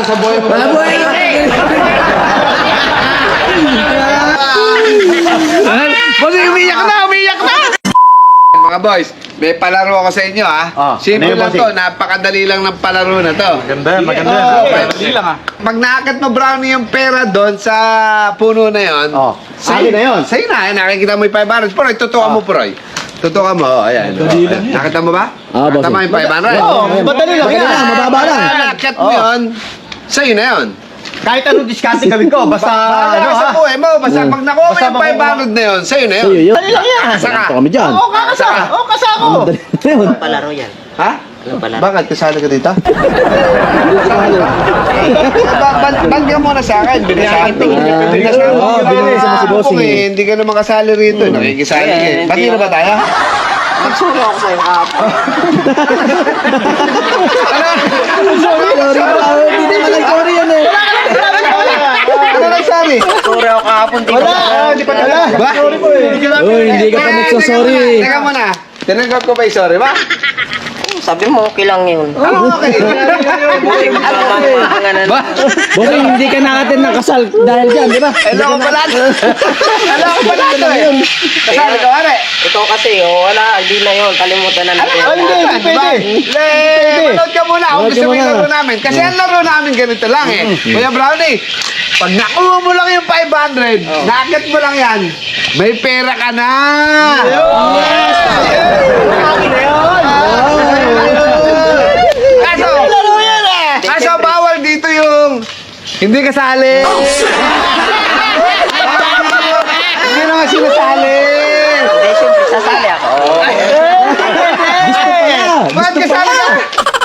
sa buhay mo. Baboy! Bossing, umiyak na! Umiyak na! Mga boys, may palaro ako sa inyo ha. Simple lang to, napakadali lang ng palaro na to. Maganda. Madali lang ha. Pag nakakit mo brownie yung pera doon sa puno na yon, Sa'yo na yun. Sa'yo na, nakikita mo yung 500. Proy, tutukan mo, Proy. Tutukan mo, ayan. Nakita mo ba? bossing. Tama yung 500. Madali lang yan. Mababa lang. Nakakit mo yun, sa'yo na yun. Kahit anong diskarte gawin ko, basta Ano sa buhay mo, basta pag nakuha mo Basta yung 500 na yun, sa'yo na yun. Sa'yo yun. Dali lang yan. Saka. Ito kami dyan. Saka. Kasama ko. Madali na yun. Palaro yan. Ha? Palaro. Bakit? Kasali ka dito? Bagyan mo na sa akin. Binasahan to. Binasa mo si Bossing eh. Hindi ka naman kasali rito. Nakikisali ka. Pati na ba tayo? Nagsuro ako sa'yo kahapon. Sorry pa. Hindi naman nag-sorry yan eh. Ano nagsabi? Nagsuro ako kahapon. Hindi pa nila. Ba? Uy, hindi ka pa nagsasorry eh. Teka muna. Tinanggap ko ba yung sorry ba? Sabi mo, okay lang yun. Ano okay? Ba? Bossing, hindi ka nakatin ng kasal dahil dyan, di ba? Hello ko pala. Hello ko pala ito eh. Kasali ka pare. Ito kasi, wala, hindi na yun. Kalimutan na natin. Hindi pwede. Manood ka muna kung gusto mo yung laro namin. Kasi ang laro namin ganito lang eh. Kuya Brownie, pag nakuha mo lang yung 500, nakakit mo lang yan, may pera ka na! Kaso bawal dito yung hindi kasali. Hindi naman sinasali. Hindi, siyempre, sasali ako. Bakit kasali ka?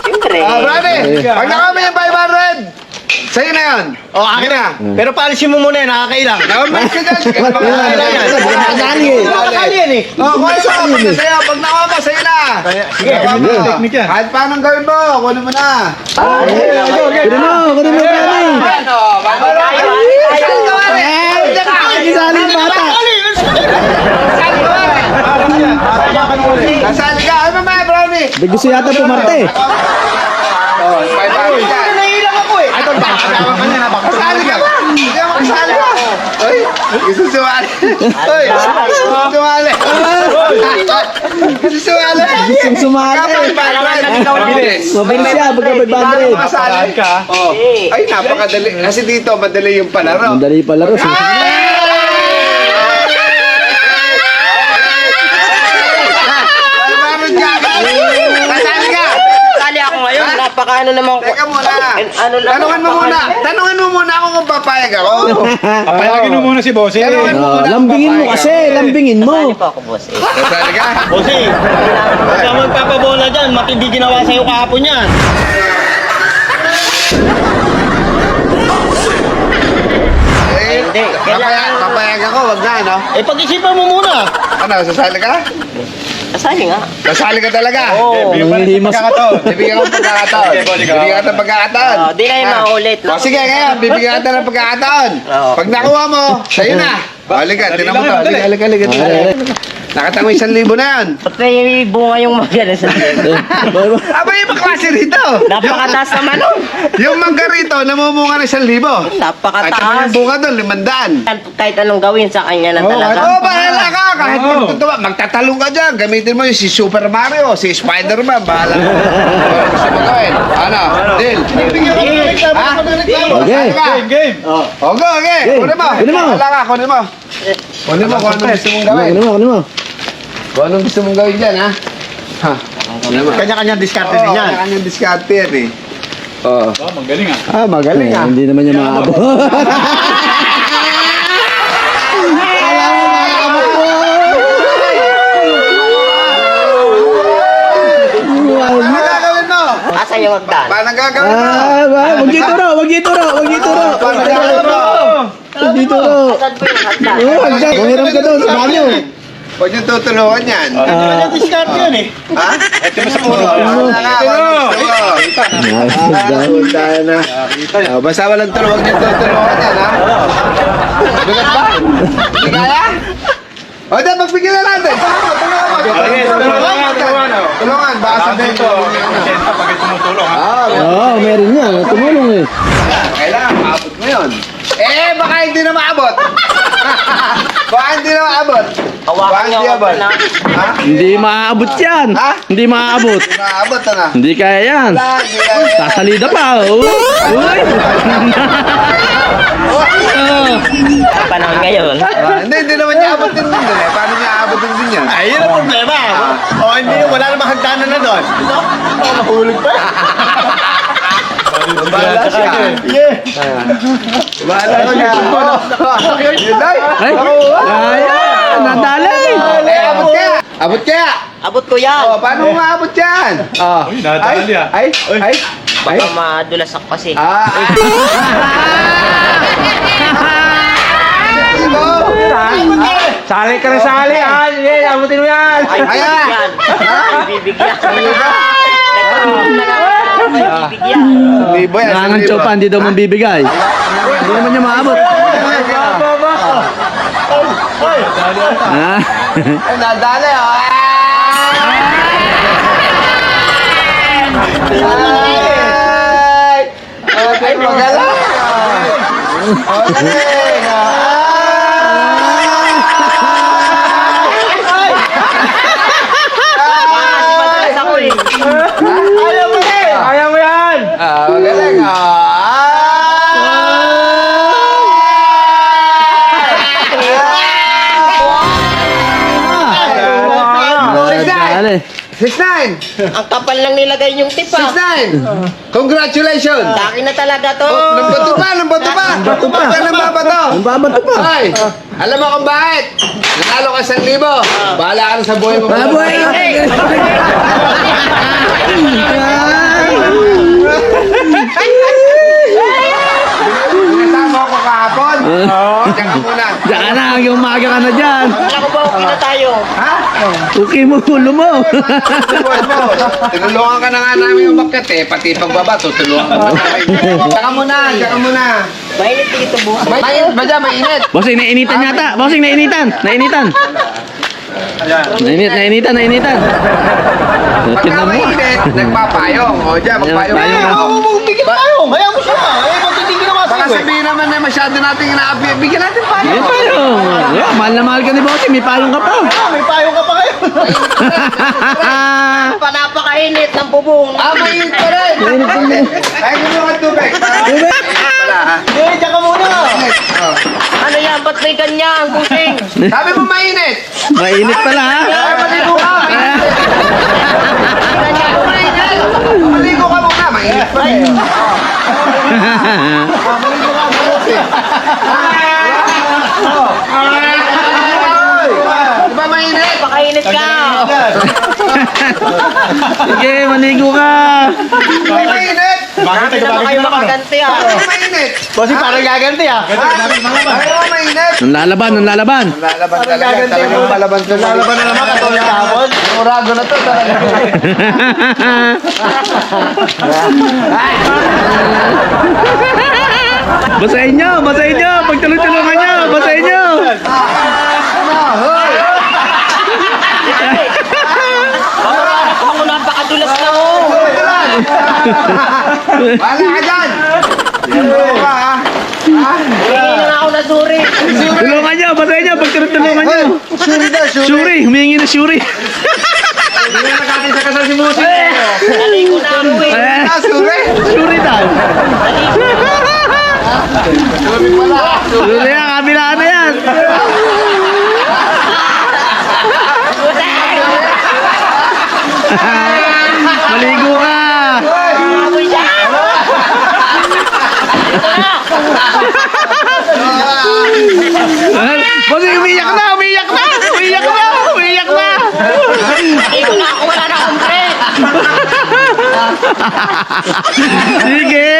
Siyempre. Brownie, pag nakuha mo yung 500, sa'yo na yun. Akin na. Pero paalisin mo muna yan, nakakailang. Nakamalis ka dyan. Sige, makakailan yan. Nakasali eh. Nakakali yan eh. Kuha mo, pag sa'yo. Pag nakuha mo, sa'yo na. Sige, technique yan. Kahit paano gawin mo, kunin mo na. Kunin mo, Brownie. Ano? Kisali yung bata. Kasali ka. Ano mamaya, Brownie? Gusto yata pumarte. Oh, 500 ka. Naiilang ako eh. Ito, kasama ka niya. Kasali ka. Hindi mo kasali ka. Uy, gusto sumali. Uy, gusto sumali. Gusto sumali. Gustong sumali. Mabilis. Mabilis siya, pagka 500. Kasali ka. Oh. Ay, napakadali. Kasi dito, madali yung palaro. Ang dali pala ro. Kasali ka. Sasali ako ngayon. Napakaano naman ko. Teka muna. Ano lang. Tanungin mo muna ako kung papayag ako. Payagin mo muna si Bossy. Tanungin mo muna kung Lambingin mo papayag kasi, lambingin mo. Sasali pa ako, boss. Kasali ka? Bossy, huwag ka magpapabola dyan. Matindi ginawa sa'yo kahapon yan. Eh, Hindi. papayag ako, wag na, no? Eh, pag-isipan mo muna. Ano, sasali ka? Sasali nga. Kasali ka talaga? Oo. Hindi mas... Bibigyan ko ng pagkakataon. Bibigyan ka ng pagkakataon. Di na yung maulit. O sige, ngayon, bibigyan ka ng pagkakataon. Oo. Pag nakuha mo, sa'yo na. Halika, tinan mo to. Halika. Nakita mo 1,000 na yan. Ba't may bunga yung magana sa Aba, ibang klase rito. Napakataas naman nun. Yung mangga rito, namumunga ng 1,000. Kahit ano Napakataas. yung bunga doon, 500. Kahit anong gawin sa kanya na talaga. Oo, bahala ka. Kahit magtatalong ka dyan, gamitin mo yung si Super Mario, si Spider-Man, bahala ka. Gusto mo gawin? Ano? Deal? Ha? Okay. Game. Okay. Kunin mo. Kunin mo. Bahala ka, kunin mo. Kunin mo kung anong gusto mong gawin. Kunin mo. Kung anong gusto mong gawin dyan, ha? Ha? Kunin mo. Kanya-kanya diskarte Oo, din yan. kanya-kanyang diskarte yan, eh. Oo. Magaling ah. Ah, magaling, ah. Hindi naman niya maabot. Ano gagawin mo? Asan yung hagdan? Paano gagawin mo? Wag dito ro, wag dito ro, wag dito ro. Paano gagawin mo? Wag dito ro. Asan po yung hagdan? Hagdan, mahiram ka doon sa banyo. Huwag yung tutulungan yan. Kanya-kanya diskarte yan eh. Ha? Ito mo sa ulo. Punta na. Basta walang tulungan yung tutulungan yan, ha? Bigat ba? Hindi kaya? O, dahil magbigyan na natin. Tulungan. Baka sabihin ko. Pag tumutulong ha. Ah, Oo, meron niya. Tumulong eh. Baka hindi na maabot. Baka hindi na maabot. Hawakan niyo ako na. Ha? Hindi maaabot yan. Ha? Hindi maaabot. Hindi maabot na. Hindi kaya yan. Wala, hindi kaya. Sasalida pa. Uy. Ang panahon ngayon. Hindi naman niya abutin din eh. Paano niya abutin din yan? Ay, yun ang problema. O, hindi, wala namang hagdanan na doon. Mahulog pa. Bahala siya. Bahala siya. Yun ay. Ay. Ayan. Nadalay. Abot kaya. Abot kaya. Abot ko yan. Paano mo maabot yan? Nadali ah. Ay. Baka madulas ako kasi. Sali ka na sali. Sige, abutin mo yan. Ay, bibigyan. Bibigyan. Nagkaroon na lang ako ng bibigyan. Libo yan. Nangan Chopa, hindi daw mambibigay. Hindi naman niya maabot. Ah. Nadali Okay, magaling. Madulas ako eh. Ayaw mo yan. Magaling. Dali. 6'9". Ang kapal lang nilagay yung tip ah. 6'9". Congratulations. Laki na talaga to. Nambato pa. Nambato pa. Huwag ka nang babato. Ang babato pa. Hoy, alam mo kung bakit? Nanalo ka 1,000. Bahala ka na sa buhay mo. Baboy. Pinasama ako kahapon. Diyan ka muna. Diyan ka na, hanggang umaga ka na dyan. Wala ko ba okay na tayo? Ha? Okay mo, ulo mo. Buhay mo. Tinulungan ka na nga namin umakyat eh. Pati pagbaba, tutulungan ka na namin. Diyan ka muna. Mainit dito bukas. Mainit ba dyan? Mainit. Bossing, nainitan yata. Bossing, nainitan. Nainitan. Nainitan. Pagka Tignan mo. mainit, nagpapayong. O dyan, magpayong. Magpayong ka. Bigyan tayo. Hayaan mo siya. Eh, ba't hindi ginawa Baka sa'yo eh? sabihin naman na masyado nating inaapi. Bigyan natin May payong. payong. Yeah, mahal na mahal ka ni Bossing. May payong ka pa. May payong ka pa kayo. Napakainit ng bubong. Mainit pa rin. Ay, gumawa ka tubig. Wala ha. Eh, diyan ka muna. Ano yan? Ba't may ganyan? Kusing. Sabi mo mainit. Mainit pala ha. Ay, maligo ka. Maligo ka muna. Mainit pa rin. Di ba mainit? Napakainit ka. Sige, maligo ka. Di ba mainit? Bakit Bakit naman kayo makaganti ah? Di ba mainit? Bossy, parang gaganti ah. Ay, di ba mainit? Nalalaban. Lalaban talaga. Talagang palaban to. Lalaban na naman katulad kahapon. Sigurado na to talaga. Basahin nyo. Pagtulong-tulungan nyo. Basahin nyo. Ako napakadulas na ako. Wala ka dyan. Ano ba ha? Hindi na ako nasuri. Tulungan nyo. Basahin nyo. Pagtulong-tulungan nyo. Shuri. Humingi na Shuri. Naligo na ako eh. Sure. Shuri daw. Sure pala. Shuri na. Kabilaan na yan. Maligo ka. Amoy na. Ito na. Bossy, umiyak na. Naligo na ako. Wala na akong break. Sige.